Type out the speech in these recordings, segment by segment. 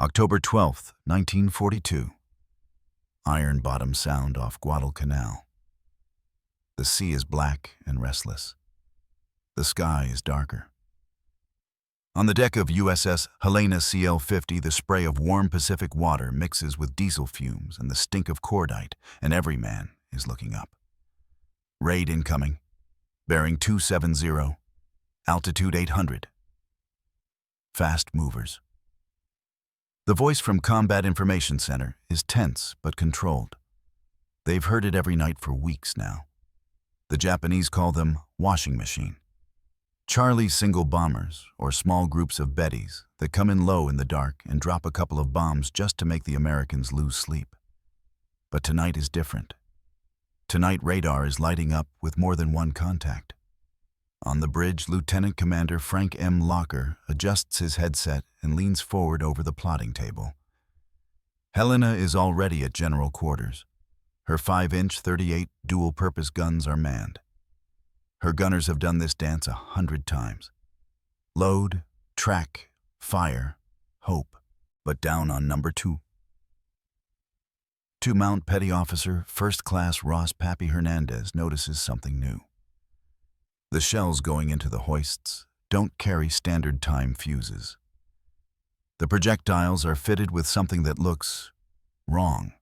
October 12, 1942. Iron Bottom Sound off Guadalcanal. The sea is black and restless. The sky is darker. On the deck of USS Helena CL-50, the spray of warm Pacific water mixes with diesel fumes and the stink of cordite, and every man is looking up. Raid incoming. Bearing 270. Altitude 800. Fast movers. The voice from Combat Information Center is tense but controlled. They've heard it every night for weeks now. The Japanese call them washing machine. Charlie single bombers, or small groups of Bettys that come in low in the dark and drop a couple of bombs just to make the Americans lose sleep. But tonight is different. Tonight radar is lighting up with more than one contact. On the bridge, Lieutenant Commander Frank M. Locker adjusts his headset and leans forward over the plotting table. Helena is already at general quarters. Her 5-inch 38 dual-purpose guns are manned. Her gunners have done this dance 100 times. Load, track, fire, hope, but down on number 2. Two-Mount Petty Officer First Class Ross Pappy Hernandez notices something new. The shells going into the hoists don't carry standard time fuses. The projectiles are fitted with something that looks wrong.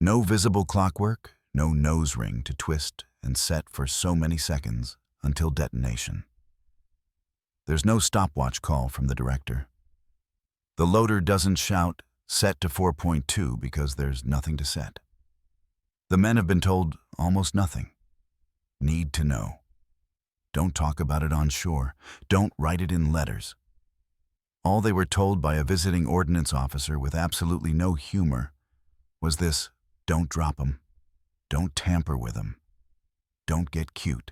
No visible clockwork, no nose ring to twist and set for so many seconds until detonation. There's no stopwatch call from the director. The loader doesn't shout, "Set to 4.2" because there's nothing to set. The men have been told almost nothing. Need to know. Don't talk about it on shore. Don't write it in letters. All they were told by a visiting ordnance officer with absolutely no humor was this: don't drop 'em. Don't tamper with 'em. Don't get cute.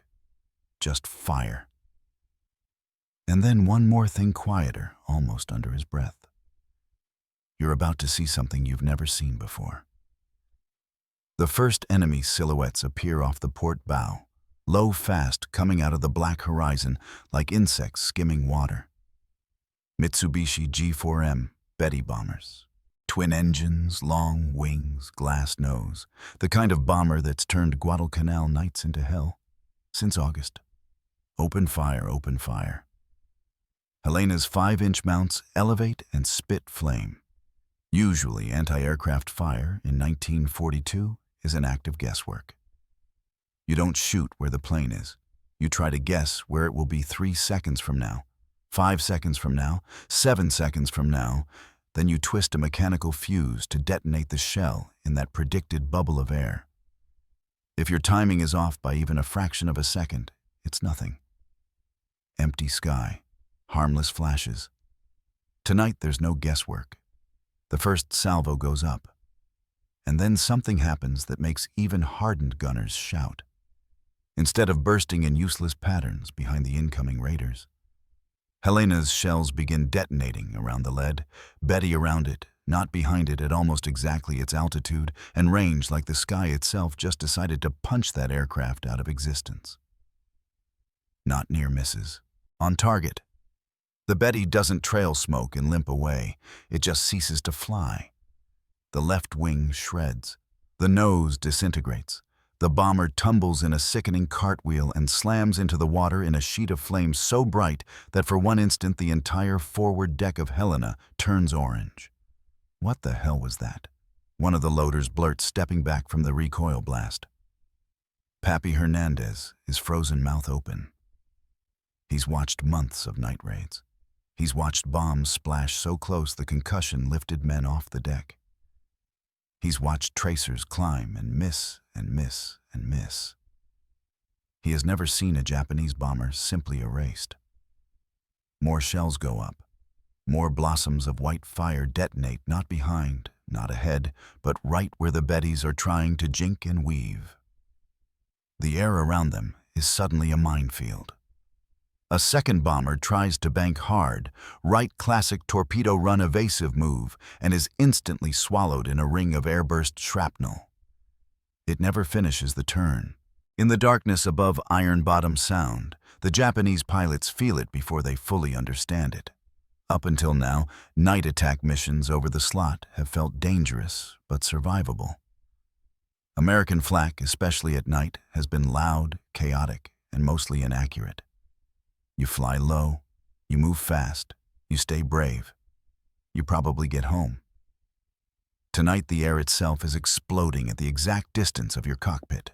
Just fire. And then one more thing quieter, almost under his breath. You're about to see something you've never seen before. The first enemy silhouettes appear off the port bow, low fast coming out of the black horizon like insects skimming water. Mitsubishi G4M Betty bombers. Twin engines, long wings, glass nose. The kind of bomber that's turned Guadalcanal nights into hell. Since August. Open fire, open fire. Helena's 5-inch mounts elevate and spit flame. Usually anti-aircraft fire in 1942 is an act of guesswork. You don't shoot where the plane is. You try to guess where it will be 3 seconds from now, 5 seconds from now, 7 seconds from now. Then you twist a mechanical fuse to detonate the shell in that predicted bubble of air. If your timing is off by even a fraction of a second, it's nothing. Empty sky, harmless flashes. Tonight there's no guesswork. The first salvo goes up. And then something happens that makes even hardened gunners shout. Instead of bursting in useless patterns behind the incoming raiders, Helena's shells begin detonating around the lead, Betty around it, not behind it at almost exactly its altitude and range, like the sky itself just decided to punch that aircraft out of existence. Not near misses. On target. The Betty doesn't trail smoke and limp away. It just ceases to fly. The left wing shreds. The nose disintegrates. The bomber tumbles in a sickening cartwheel and slams into the water in a sheet of flame so bright that for one instant the entire forward deck of Helena turns orange. What the hell was that? One of the loaders blurts, stepping back from the recoil blast. Pappy Hernandez is frozen mouth open. He's watched months of night raids. He's watched bombs splash so close the concussion lifted men off the deck. He's watched tracers climb and miss and miss and miss. He has never seen a Japanese bomber simply erased. More shells go up. More blossoms of white fire detonate, not behind, not ahead, but right where the Bettys are trying to jink and weave. The air around them is suddenly a minefield. A second bomber tries to bank hard, right classic torpedo run evasive move, and is instantly swallowed in a ring of airburst shrapnel. It never finishes the turn. In the darkness above Iron Bottom Sound, the Japanese pilots feel it before they fully understand it. Up until now, night attack missions over the slot have felt dangerous but survivable. American flak, especially at night, has been loud, chaotic, and mostly inaccurate. You fly low, you move fast, you stay brave. You probably get home. Tonight, the air itself is exploding at the exact distance of your cockpit.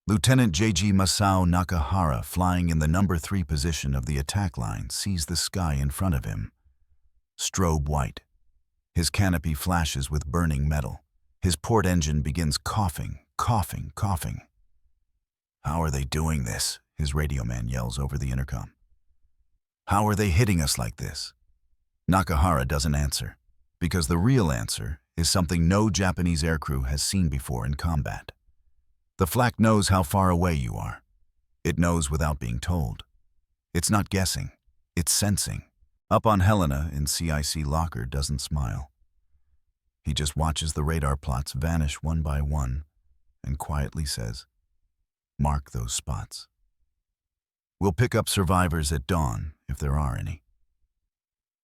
Lieutenant J.G. Masao Nakahara, flying in the number 3 position of the attack line, sees the sky in front of him. Strobe white. His canopy flashes with burning metal. His port engine begins coughing, coughing, coughing. "How are they doing this?" his radio man yells over the intercom. "How are they hitting us like this?" Nakahara doesn't answer, because the real answer is something no Japanese aircrew has seen before in combat. The flak knows how far away you are. It knows without being told. It's not guessing, it's sensing. Up on Helena in CIC locker doesn't smile. He just watches the radar plots vanish one by one and quietly says, "Mark those spots. We'll pick up survivors at dawn, if there are any."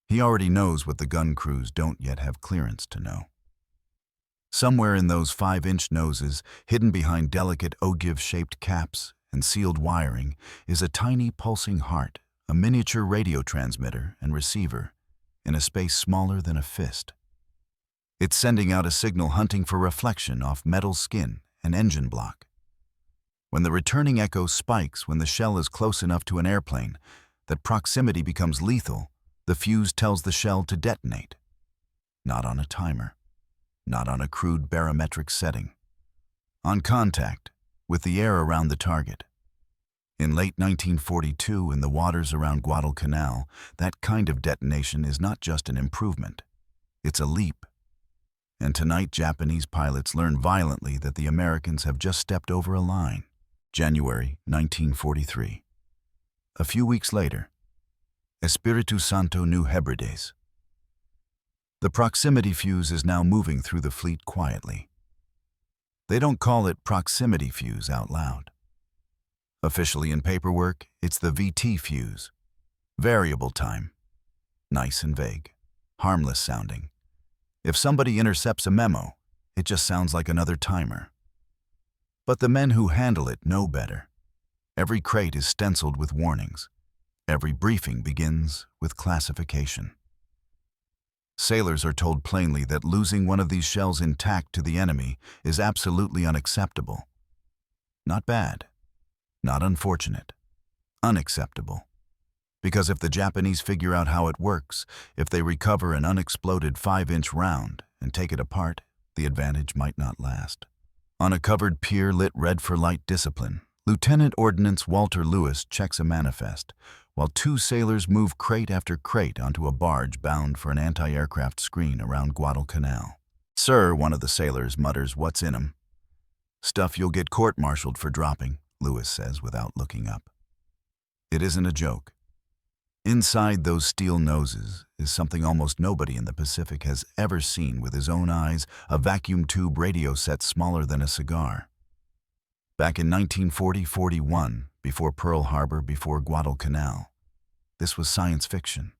He already knows what the gun crews don't yet have clearance to know. Somewhere in those 5-inch noses, hidden behind delicate ogive-shaped caps and sealed wiring, is a tiny pulsing heart, a miniature radio transmitter and receiver, in a space smaller than a fist. It's sending out a signal hunting for reflection off metal skin and engine block. When the returning echo spikes when the shell is close enough to an airplane that proximity becomes lethal, the fuse tells the shell to detonate. Not on a timer. Not on a crude barometric setting. On contact, with the air around the target. In late 1942, in the waters around Guadalcanal, that kind of detonation is not just an improvement. It's a leap. And tonight, Japanese pilots learn violently that the Americans have just stepped over a line. January 1943. A few weeks later, Espiritu Santo New Hebrides. The proximity fuse is now moving through the fleet quietly. They don't call it proximity fuse out loud. Officially in paperwork, it's the VT fuse. Variable time. Nice and vague. Harmless sounding. If somebody intercepts a memo, it just sounds like another timer. But the men who handle it know better. Every crate is stenciled with warnings. Every briefing begins with classification. Sailors are told plainly that losing one of these shells intact to the enemy is absolutely unacceptable. Not bad. Not unfortunate. Unacceptable. Because if the Japanese figure out how it works, if they recover an unexploded 5-inch round and take it apart, the advantage might not last. On a covered pier lit red for light discipline, Lieutenant Ordnance Walter Lewis checks a manifest, while 2 sailors move crate after crate onto a barge bound for an anti-aircraft screen around Guadalcanal. "Sir," one of the sailors mutters, "what's in 'em?" "Stuff you'll get court-martialed for dropping," Lewis says without looking up. It isn't a joke. Inside those steel noses is something almost nobody in the Pacific has ever seen with his own eyes, a vacuum tube radio set smaller than a cigar. Back in 1940-41, before Pearl Harbor, before Guadalcanal, this was science fiction.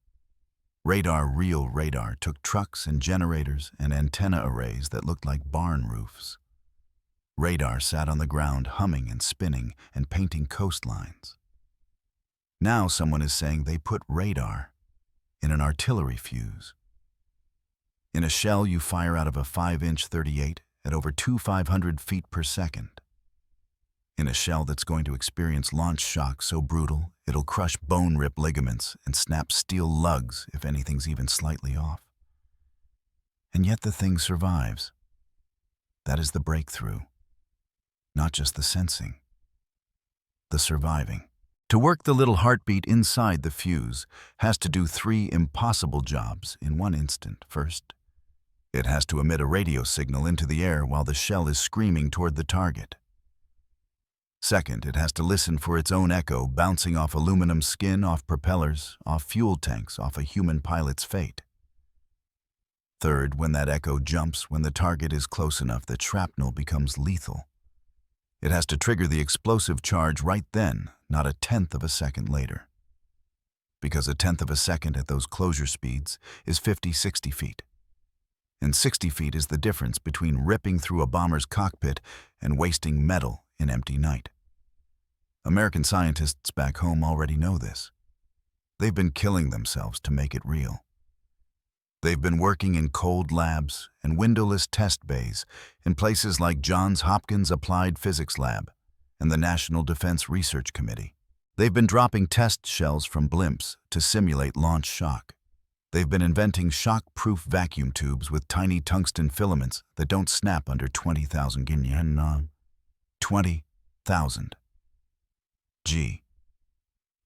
Radar, real radar, took trucks and generators and antenna arrays that looked like barn roofs. Radar sat on the ground humming and spinning and painting coastlines. Now someone is saying they put radar in an artillery fuse. In a shell you fire out of a 5-inch .38 at over 2,500 feet per second. In a shell that's going to experience launch shock so brutal it'll crush bone-rip ligaments and snap steel lugs if anything's even slightly off. And yet the thing survives. That is the breakthrough. Not just the sensing. The surviving. To work the little heartbeat inside the fuse has to do 3 impossible jobs in one instant. First, it has to emit a radio signal into the air while the shell is screaming toward the target. Second, it has to listen for its own echo bouncing off aluminum skin, off propellers, off fuel tanks, off a human pilot's fate. Third, when that echo jumps when the target is close enough that shrapnel becomes lethal. It has to trigger the explosive charge right then, not a tenth of a second later. because a tenth of a second at those closure speeds is 50-60 feet. And 60 feet is the difference between ripping through a bomber's cockpit and wasting metal in empty night. American scientists back home already know this. They've been killing themselves to make it real. They've been working in cold labs and windowless test bays in places like Johns Hopkins Applied Physics Lab and the National Defense Research Committee. They've been dropping test shells from blimps to simulate launch shock. They've been inventing shock-proof vacuum tubes with tiny tungsten filaments that don't snap under 20,000 yen. 20,000. Gee.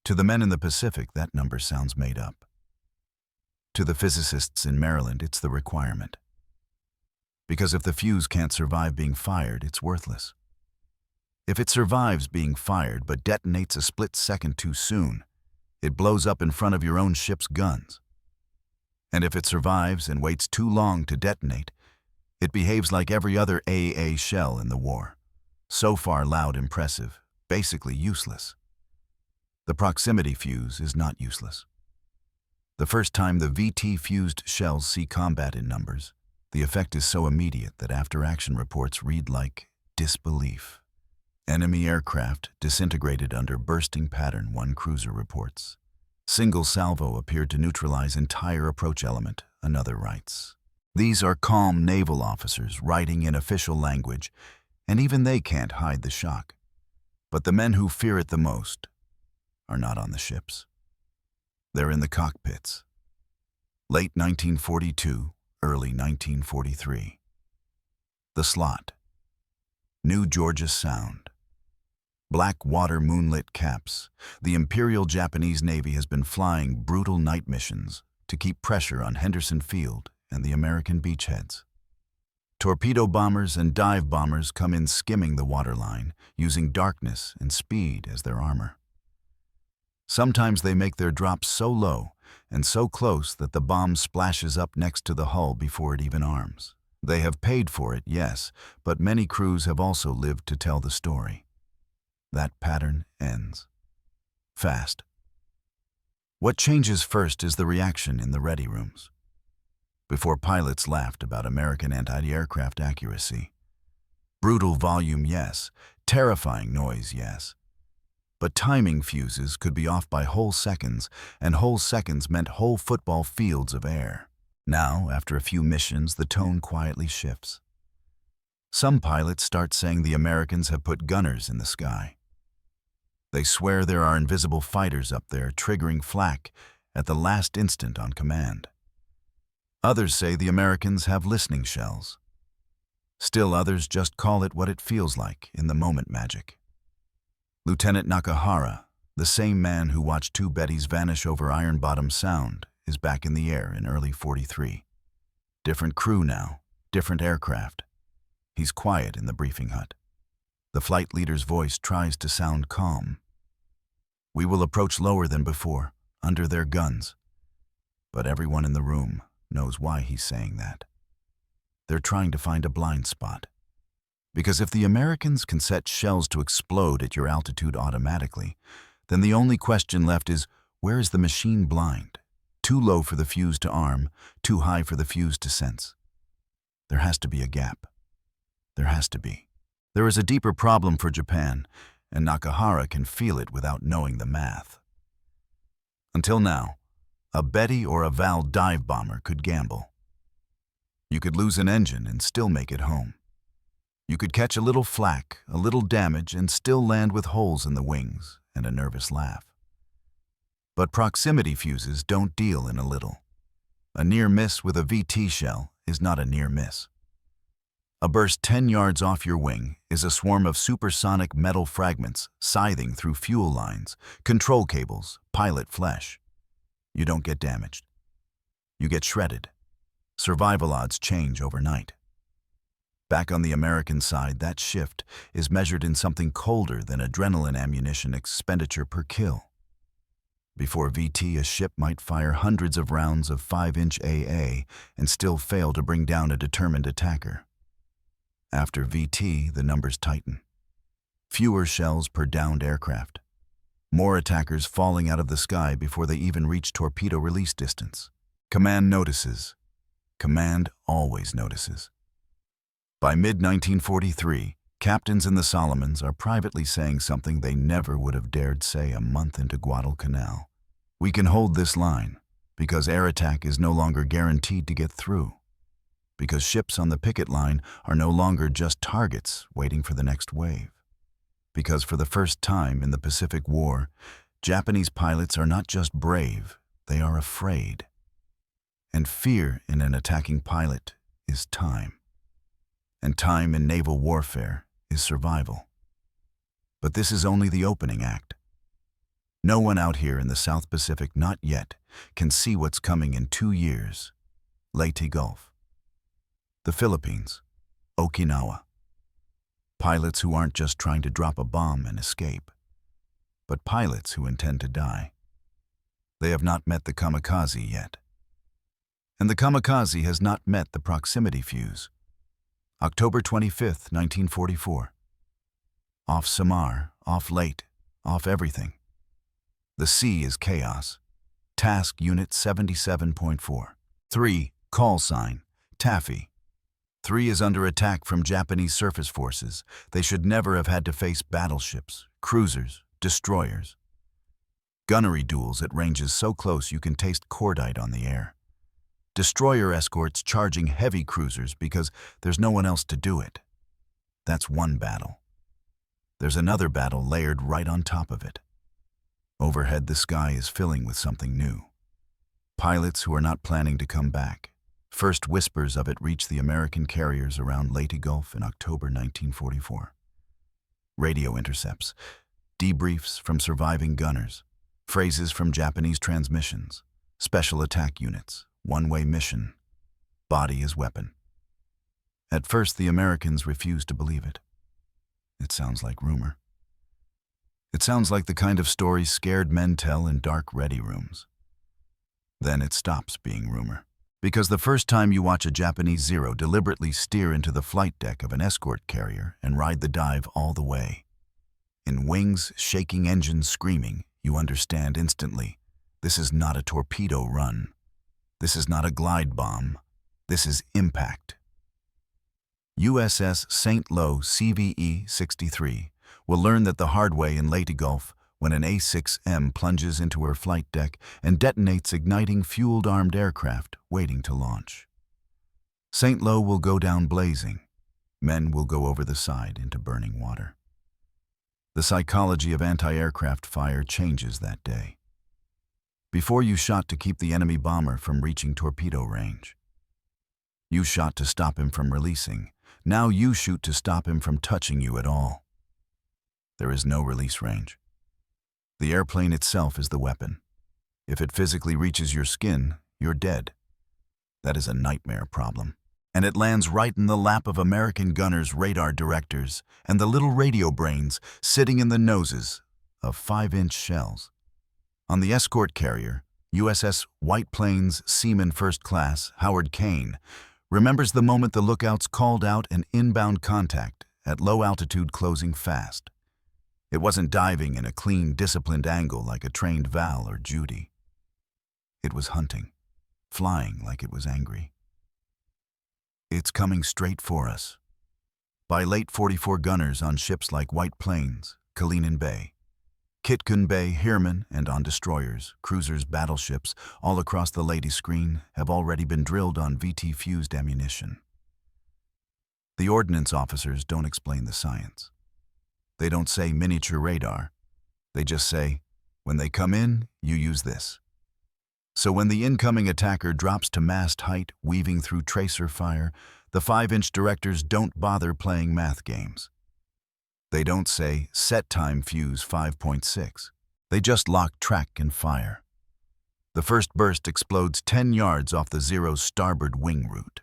To the men in the Pacific, that number sounds made up. To the physicists in Maryland, it's the requirement. Because if the fuse can't survive being fired, it's worthless. If it survives being fired but detonates a split second too soon, it blows up in front of your own ship's guns. And if it survives and waits too long to detonate, it behaves like every other AA shell in the war. So far loud, impressive, basically useless. The proximity fuse is not useless. The first time the VT-fused shells see combat in numbers, the effect is so immediate that after-action reports read like disbelief. Enemy aircraft disintegrated under bursting pattern, one cruiser reports. Single salvo appeared to neutralize entire approach element, another writes. These are calm naval officers writing in official language, and even they can't hide the shock. But the men who fear it the most are not on the ships. They're in the cockpits. Late 1942, early 1943. The slot. New Georgia Sound. Black water moonlit caps. The Imperial Japanese Navy has been flying brutal night missions to keep pressure on Henderson Field and the American beachheads. Torpedo bombers and dive bombers come in skimming the waterline, using darkness and speed as their armor. Sometimes they make their drops so low and so close that the bomb splashes up next to the hull before it even arms. They have paid for it, yes, but many crews have also lived to tell the story. That pattern ends. Fast. What changes first is the reaction in the ready rooms. Before pilots laughed about American anti-aircraft accuracy. Brutal volume, yes. Terrifying noise, yes. But timing fuses could be off by whole seconds, and whole seconds meant whole football fields of air. Now, after a few missions, the tone quietly shifts. Some pilots start saying the Americans have put gunners in the sky. They swear there are invisible fighters up there triggering flak at the last instant on command. Others say the Americans have listening shells. Still others just call it what it feels like in the moment magic. Lieutenant Nakahara, the same man who watched two Bettys vanish over Iron Bottom Sound, is back in the air in early 43. Different crew now, different aircraft. He's quiet in the briefing hut. The flight leader's voice tries to sound calm. We will approach lower than before, under their guns. But everyone in the room knows why he's saying that. They're trying to find a blind spot. Because if the Americans can set shells to explode at your altitude automatically, then the only question left is, where is the machine blind? Too low for the fuse to arm, too high for the fuse to sense. There has to be a gap. There has to be. There is a deeper problem for Japan, and Nakahara can feel it without knowing the math. Until now, a Betty or a Val dive bomber could gamble. You could lose an engine and still make it home. You could catch a little flak, a little damage, and still land with holes in the wings and a nervous laugh. But proximity fuses don't deal in a little. A near miss with a VT shell is not a near miss. A burst 10 yards off your wing is a swarm of supersonic metal fragments scything through fuel lines, control cables, pilot flesh. You don't get damaged. You get shredded. Survival odds change overnight. Back on the American side, that shift is measured in something colder than adrenaline ammunition expenditure per kill. Before VT, a ship might fire hundreds of rounds of 5-inch AA and still fail to bring down a determined attacker. After VT, the numbers tighten. Fewer shells per downed aircraft. More attackers falling out of the sky before they even reach torpedo release distance. Command notices. Command always notices. By mid-1943, captains in the Solomons are privately saying something they never would have dared say a month into Guadalcanal. We can hold this line, because air attack is no longer guaranteed to get through. Because ships on the picket line are no longer just targets waiting for the next wave. Because for the first time in the Pacific War, Japanese pilots are not just brave, they are afraid. And fear in an attacking pilot is time. And time in naval warfare is survival. But this is only the opening act. No one out here in the South Pacific, not yet, can see what's coming in 2 years. Leyte Gulf. The Philippines. Okinawa. Pilots who aren't just trying to drop a bomb and escape, but pilots who intend to die. They have not met the kamikaze yet. And the kamikaze has not met the proximity fuze. October 25th, 1944. Off Samar, off Leyte, off everything. The sea is chaos. Task Unit 77.4. 3. Call sign. Taffy. 3 is under attack from Japanese surface forces. They should never have had to face battleships, cruisers, destroyers. Gunnery duels at ranges so close you can taste cordite on the air. Destroyer escorts charging heavy cruisers because there's no one else to do it. That's one battle. There's another battle layered right on top of it. Overhead, the sky is filling with something new. Pilots who are not planning to come back. First whispers of it reach the American carriers around Leyte Gulf in October 1944. Radio intercepts, debriefs from surviving gunners, phrases from Japanese transmissions, special attack units, one-way mission, body as weapon. At first, the Americans refused to believe it. It sounds like rumor. It sounds like the kind of story scared men tell in dark ready rooms. Then it stops being rumor. Because the first time you watch a Japanese Zero deliberately steer into the flight deck of an escort carrier and ride the dive all the way, in wings, shaking engines screaming, you understand instantly, this is not a torpedo run. This is not a glide bomb. This is impact. USS St. Lo CVE-63 will learn that the hard way in Leyte Gulf when an A-6M plunges into her flight deck and detonates igniting fueled armed aircraft waiting to launch. St. Lo will go down blazing. Men will go over the side into burning water. The psychology of anti-aircraft fire changes that day. Before you shot to keep the enemy bomber from reaching torpedo range. You shot to stop him from releasing. Now you shoot to stop him from touching you at all. There is no release range. The airplane itself is the weapon. If it physically reaches your skin, you're dead. That is a nightmare problem. And it lands right in the lap of American gunners, radar directors, and the little radio brains sitting in the noses of 5-inch shells. On the escort carrier, USS White Plains Seaman First Class Howard Kane remembers the moment the lookouts called out an inbound contact at low altitude closing fast. It wasn't diving in a clean, disciplined angle like a trained Val or Judy. It was hunting, flying like it was angry. It's coming straight for us. By late 44 gunners on ships like White Plains, Kalinin Bay, Kitkun Bay, Hirman, and on destroyers, cruisers, battleships, all across the Leyte screen have already been drilled on VT-fused ammunition. The ordnance officers don't explain the science. They don't say miniature radar. They just say, when they come in, you use this. So when the incoming attacker drops to mast height, weaving through tracer fire, the 5-inch directors don't bother playing math games. They don't say, set time fuse 5.6. They just lock track and fire. The first burst explodes 10 yards off the Zero's starboard wing route.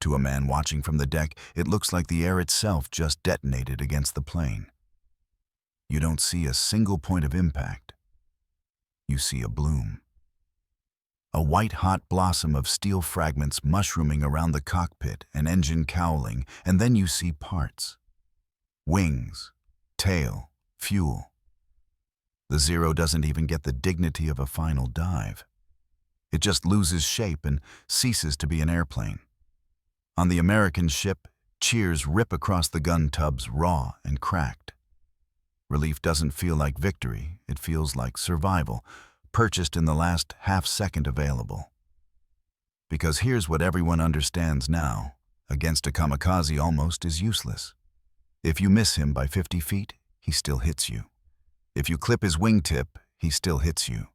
To a man watching from the deck, it looks like the air itself just detonated against the plane. You don't see a single point of impact. You see a bloom. A white-hot blossom of steel fragments mushrooming around the cockpit and engine cowling, and then you see parts. Wings, tail, fuel. The Zero doesn't even get the dignity of a final dive. It just loses shape and ceases to be an airplane. On the American ship, cheers rip across the gun tubs raw and cracked. Relief doesn't feel like victory, it feels like survival, purchased in the last half-second available. Because here's what everyone understands now: against a kamikaze almost is useless. If you miss him by 50 feet, he still hits you. If you clip his wingtip, he still hits you.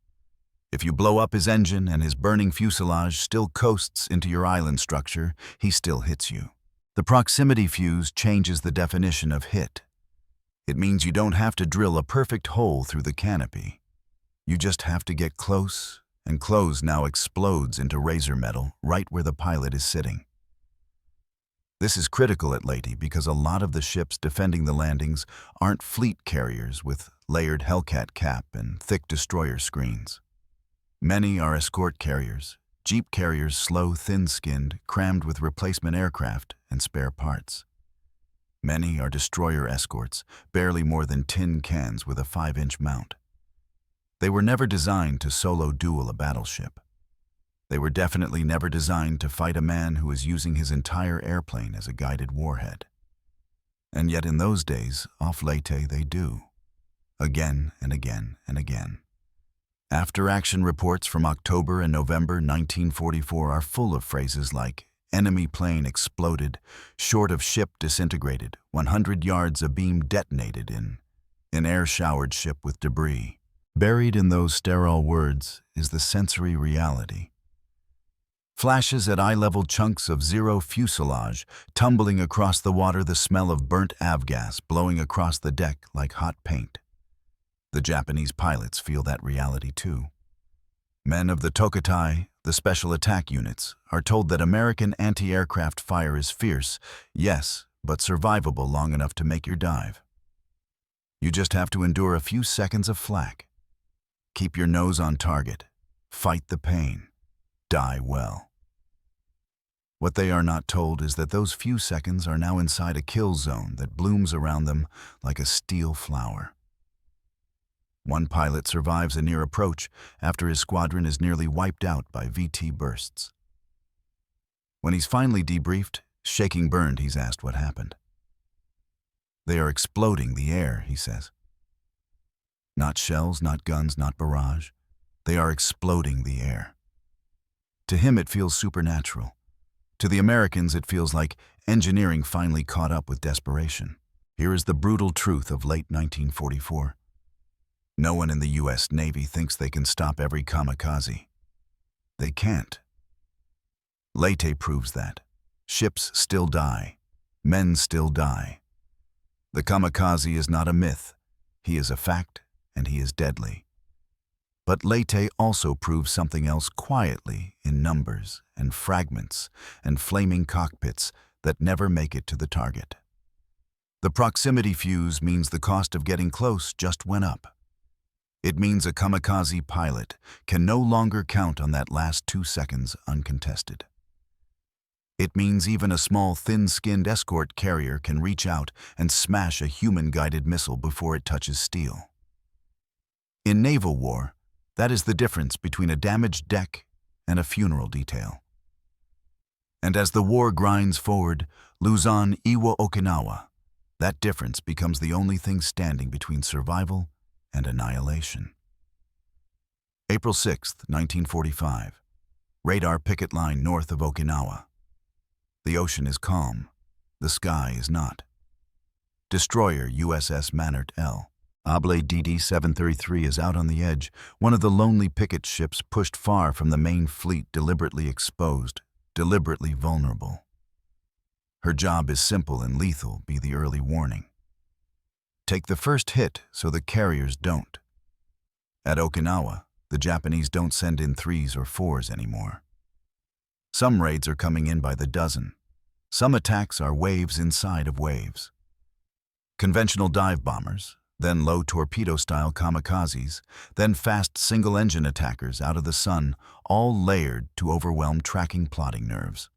If you blow up his engine and his burning fuselage still coasts into your island structure, he still hits you. The proximity fuse changes the definition of hit. It means you don't have to drill a perfect hole through the canopy. You just have to get close, and close now explodes into razor metal right where the pilot is sitting. This is critical at Leyte because a lot of the ships defending the landings aren't fleet carriers with layered Hellcat cap and thick destroyer screens. Many are escort carriers, jeep carriers slow, thin-skinned, crammed with replacement aircraft and spare parts. Many are destroyer escorts, barely more than tin cans with a 5-inch mount. They were never designed to solo duel a battleship. They were definitely never designed to fight a man who is using his entire airplane as a guided warhead. And yet in those days, off Leyte they do. Again and again and again. After-action reports from October and November 1944 are full of phrases like enemy plane exploded, short of ship disintegrated, 100 yards abeam detonated in air showered ship with debris. Buried in those sterile words is the sensory reality. Flashes at eye-level chunks of Zero fuselage tumbling across the water, the smell of burnt avgas blowing across the deck like hot paint. The Japanese pilots feel that reality too. Men of the Tokutai, the special attack units, are told that American anti-aircraft fire is fierce, yes, but survivable long enough to make your dive. You just have to endure a few seconds of flak. Keep your nose on target. Fight the pain. Die well. What they are not told is that those few seconds are now inside a kill zone that blooms around them like a steel flower. One pilot survives a near approach after his squadron is nearly wiped out by VT bursts. When he's finally debriefed, shaking burned, he's asked what happened. They are exploding the air, he says. Not shells, not guns, not barrage. They are exploding the air. To him it feels supernatural. To the Americans it feels like engineering finally caught up with desperation. Here is the brutal truth of late 1944. No one in the U.S. Navy thinks they can stop every kamikaze. They can't. Leyte proves that. Ships still die. Men still die. The kamikaze is not a myth. He is a fact, and he is deadly. But Leyte also proves something else quietly in numbers and fragments and flaming cockpits that never make it to the target. The proximity fuse means the cost of getting close just went up. It means a kamikaze pilot can no longer count on that last 2 seconds uncontested. It means even a small, thin-skinned escort carrier can reach out and smash a human-guided missile before it touches steel. In naval war, that is the difference between a damaged deck and a funeral detail. And as the war grinds forward, Luzon, Iwo, Okinawa, that difference becomes the only thing standing between survival and annihilation. April 6, 1945. Radar picket line north of Okinawa. The ocean is calm. The sky is not. Destroyer USS Manert L. Able DD-733 is out on the edge, one of the lonely picket ships pushed far from the main fleet, deliberately exposed, deliberately vulnerable. Her job is simple and lethal, be the early warning. Take the first hit so the carriers don't. At Okinawa, the Japanese don't send in 3s or 4s anymore. Some raids are coming in by the dozen. Some attacks are waves inside of waves. Conventional dive bombers, then low torpedo-style kamikazes, then fast single-engine attackers out of the sun, all layered to overwhelm tracking plotting nerves.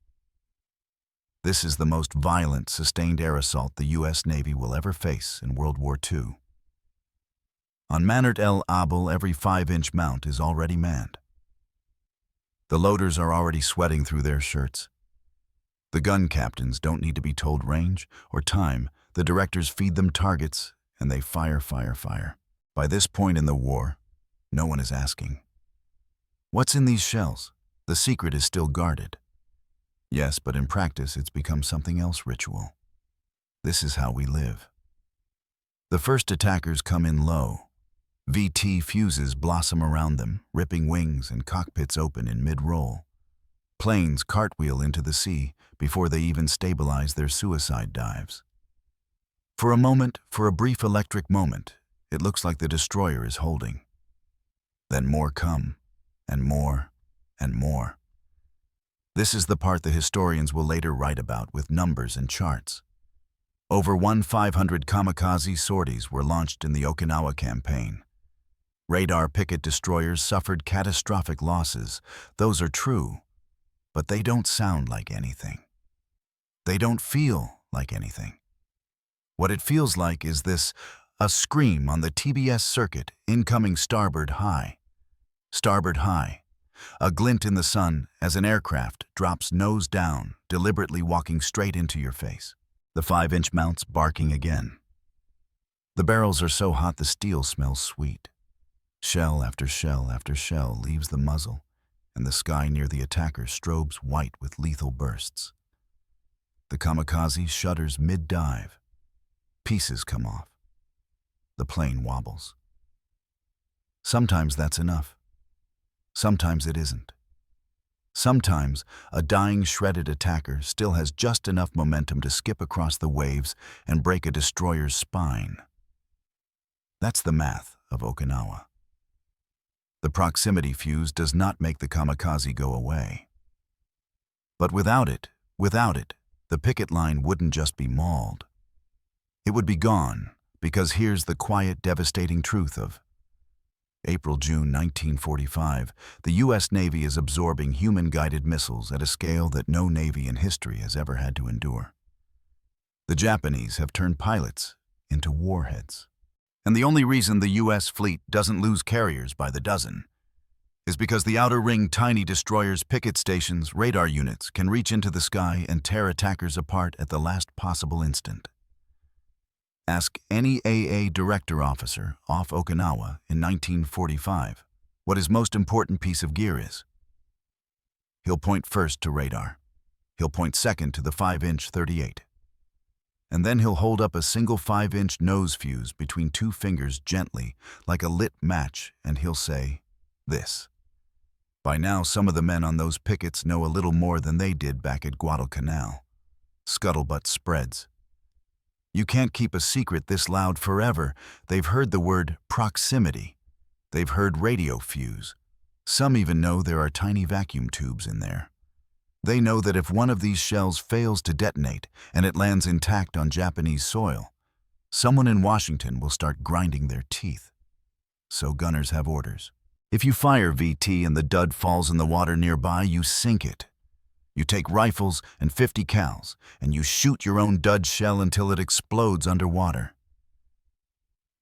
This is the most violent sustained air assault the U.S. Navy will ever face in World War II. On Manert El Abel, every 5-inch mount is already manned. The loaders are already sweating through their shirts. The gun captains don't need to be told range or time. The directors feed them targets, and they fire, fire, fire. By this point in the war, no one is asking, what's in these shells? The secret is still guarded. Yes, but in practice, it's become something else ritual. This is how we live. The first attackers come in low. VT fuses blossom around them, ripping wings and cockpits open in mid-roll. Planes cartwheel into the sea before they even stabilize their suicide dives. For a moment, for a brief electric moment, it looks like the destroyer is holding. Then more come, and more, and more. This is the part the historians will later write about with numbers and charts. Over 1,500 kamikaze sorties were launched in the Okinawa campaign. Radar picket destroyers suffered catastrophic losses. Those are true, but they don't sound like anything. They don't feel like anything. What it feels like is this, a scream on the TBS circuit, incoming starboard high. Starboard high, a glint in the sun as an aircraft drops nose down, deliberately walking straight into your face. The 5-inch mounts barking again. The barrels are so hot the steel smells sweet. Shell after shell after shell leaves the muzzle, and the sky near the attacker strobes white with lethal bursts. The kamikaze shudders mid-dive. Pieces come off. The plane wobbles. Sometimes that's enough. Sometimes it isn't. Sometimes a dying, shredded attacker still has just enough momentum to skip across the waves and break a destroyer's spine. That's the math of Okinawa. The proximity fuse does not make the kamikaze go away. But without it, the picket line wouldn't just be mauled. It would be gone, because here's the quiet, devastating truth of April-June 1945, the U.S. Navy is absorbing human-guided missiles at a scale that no Navy in history has ever had to endure. The Japanese have turned pilots into warheads. And the only reason the U.S. fleet doesn't lose carriers by the dozen is because the outer ring tiny destroyers, picket stations, radar units can reach into the sky and tear attackers apart at the last possible instant. Ask any AA director officer off Okinawa in 1945 what his most important piece of gear is. He'll point first to radar. He'll point second to the 5-inch 38. And then he'll hold up a single 5-inch nose fuse between two fingers gently, like a lit match, and he'll say, this. By now, some of the men on those pickets know a little more than they did back at Guadalcanal. Scuttlebutt spreads. You can't keep a secret this loud forever. They've heard the word proximity. They've heard radio fuse. Some even know there are tiny vacuum tubes in there. They know that if one of these shells fails to detonate and it lands intact on Japanese soil, someone in Washington will start grinding their teeth. So gunners have orders. If you fire VT and the dud falls in the water nearby, you sink it. You take rifles and 50 cals, and you shoot your own dud shell until it explodes underwater.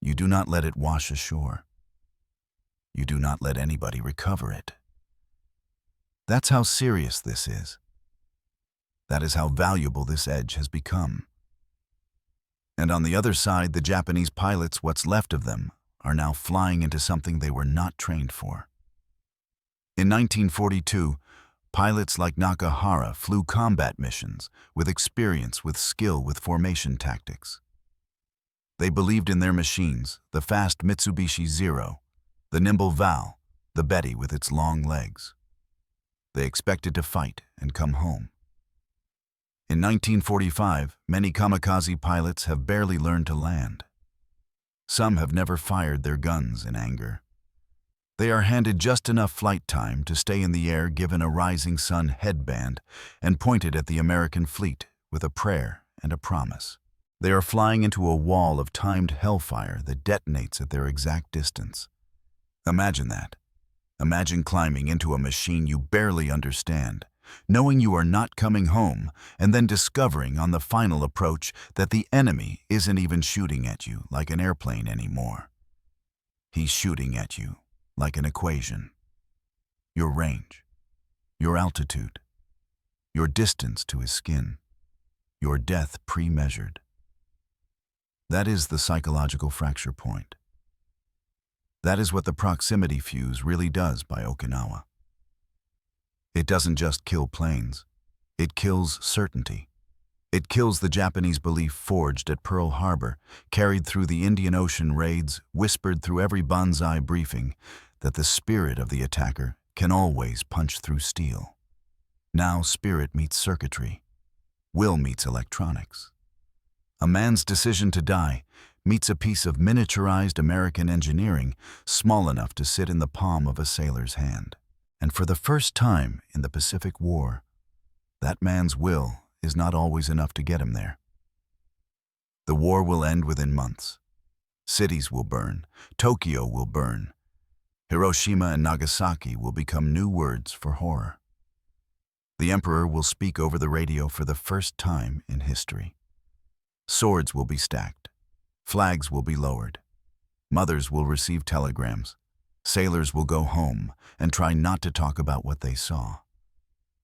You do not let it wash ashore. You do not let anybody recover it. That's how serious this is. That is how valuable this edge has become. And on the other side, the Japanese pilots, what's left of them, are now flying into something they were not trained for. In 1942, pilots like Nakahara flew combat missions with experience, with skill, with formation tactics. They believed in their machines, the fast Mitsubishi Zero, the nimble Val, the Betty with its long legs. They expected to fight and come home. In 1945, many kamikaze pilots have barely learned to land. Some have never fired their guns in anger. They are handed just enough flight time to stay in the air, given a rising sun headband, and pointed at the American fleet with a prayer and a promise. They are flying into a wall of timed hellfire that detonates at their exact distance. Imagine that. Imagine climbing into a machine you barely understand, knowing you are not coming home, and then discovering on the final approach that the enemy isn't even shooting at you like an airplane anymore. He's shooting at you, like an equation. Your range, your altitude, your distance to his skin, your death pre-measured. That is the psychological fracture point. That is what the proximity fuse really does by Okinawa. It doesn't just kill planes, it kills certainty. It kills the Japanese belief forged at Pearl Harbor, carried through the Indian Ocean raids, whispered through every banzai briefing, that the spirit of the attacker can always punch through steel. Now spirit meets circuitry. Will meets electronics. A man's decision to die meets a piece of miniaturized American engineering small enough to sit in the palm of a sailor's hand. And for the first time in the Pacific War, that man's will is not always enough to get him there. The war will end within months. Cities will burn. Tokyo will burn. Hiroshima and Nagasaki will become new words for horror. The emperor will speak over the radio for the first time in history. Swords will be stacked. Flags will be lowered. Mothers will receive telegrams. Sailors will go home and try not to talk about what they saw.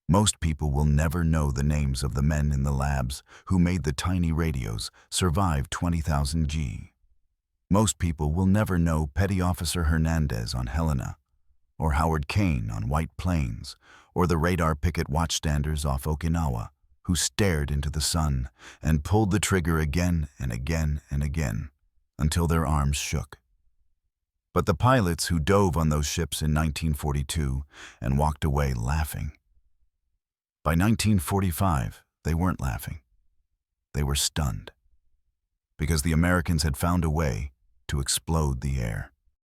Most people will never know the names of the men in the labs who made the tiny radios survive 20,000 G. Most people will never know Petty Officer Hernandez on Helena, or Howard Kane on White Plains, or the radar picket watchstanders off Okinawa who stared into the sun and pulled the trigger again and again and again until their arms shook. But the pilots who dove on those ships in 1942 and walked away laughing. By 1945, they weren't laughing. They were stunned, because the Americans had found a way to explode the air.